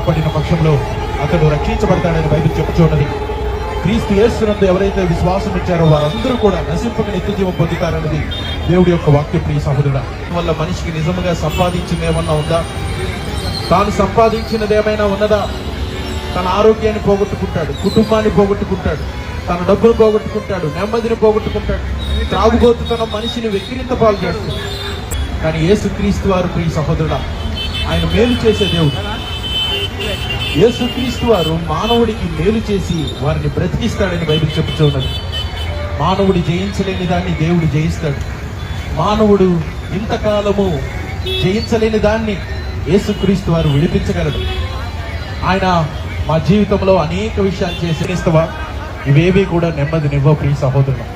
పడిన పక్షంలో అతడు రక్షించబడతాడని బైబిల్ చెప్పుచున్నది. క్రీస్తు యేసునందు ఎవరైతే విశ్వాసం ఇచ్చారో వారందరూ కూడా నశింపక నిత్య జీవం పొందుతారన్నది దేవుడి యొక్క వాక్యం. ప్రియ సహోదరుడా, వల్ల మనిషికి నిజంగా సంపాదించింది ఏమన్నా ఉందా? తాను సంపాదించినది ఏమైనా ఉన్నదా? తన ఆరోగ్యాన్ని పోగొట్టుకుంటాడు, కుటుంబాన్ని పోగొట్టుకుంటాడు, తన డబ్బును పోగొట్టుకుంటాడు, నెమ్మదిని పోగొట్టుకుంటాడు. త్రాగుబోతుతనం మనిషిని వెక్కిరింత పాలు చేస్తుంది. కానీ యేసుక్రీస్తు వారు, ప్రియ సహోదరుడా, ఆయన మేలు చేసే దేవుడు. యేసుక్రీస్తు వారు మానవుడికి మేలు చేసి వారిని బ్రతికిస్తాడని బైబిల్ చెప్పుతూ ఉన్నది. మానవుడు జయించలేని దాన్ని దేవుడు జయిస్తాడు. మానవుడు ఇంతకాలము జయించలేని దాన్ని యేసుక్రీస్తు వారు విడిపించగలడు. ఆయన మా జీవితంలో అనేక విషయాలు చేసిస్తావా, ఇవేవి కూడా నెమ్మదినివ్వ. ప్రియ సహోదరులు,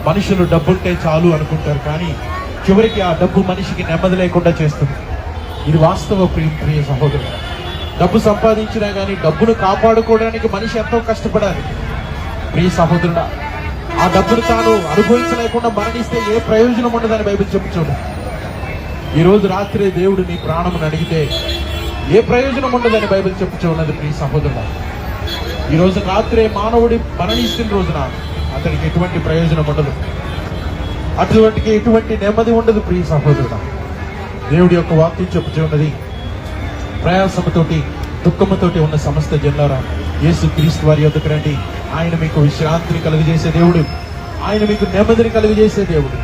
మనుషులు డబ్బుంటే చాలు అనుకుంటారు, కానీ చివరికి ఆ డబ్బు మనిషికి నెమ్మది లేకుండా చేస్తుంది. ఇది వాస్తవ. ప్రియ సహోదరులు, డబ్బు సంపాదించినా కానీ డబ్బును కాపాడుకోవడానికి మనిషి ఎంతో కష్టపడాలి. ప్రియ సహోదరుడా, ఆ డబ్బును తాను అనుభవించలేకుండా మరణిస్తే ఏ ప్రయోజనం ఉండదని బైబిల్ చెప్పుచూడు. ఈరోజు రాత్రి దేవుడు నీ ప్రాణమును అడిగితే ఏ ప్రయోజనం ఉండదని బైబిల్ చెప్పుచూ ఉన్నది. ప్రియ సహోదరుడా, ఈరోజు రాత్రే మానవుడి మరణిస్తున్న రోజున అతనికి ఎటువంటి ప్రయోజనం ఉండదు, అటువంటికి ఎటువంటి నెమ్మది ఉండదు. ప్రియ సహోదరుడా, దేవుడి యొక్క వాక్యం చెప్పుచూ ఉన్నది. ప్రయాసముతోటి దుఃఖముతోటి ఉన్న సమస్త జనులారా, యేసుక్రీస్తు వారి యొద్దకు రండి. ఆయన మీకు విశ్రాంతిని కలుగజేసే దేవుడు, ఆయన మీకు నెమ్మదిని కలుగజేసే దేవుడు.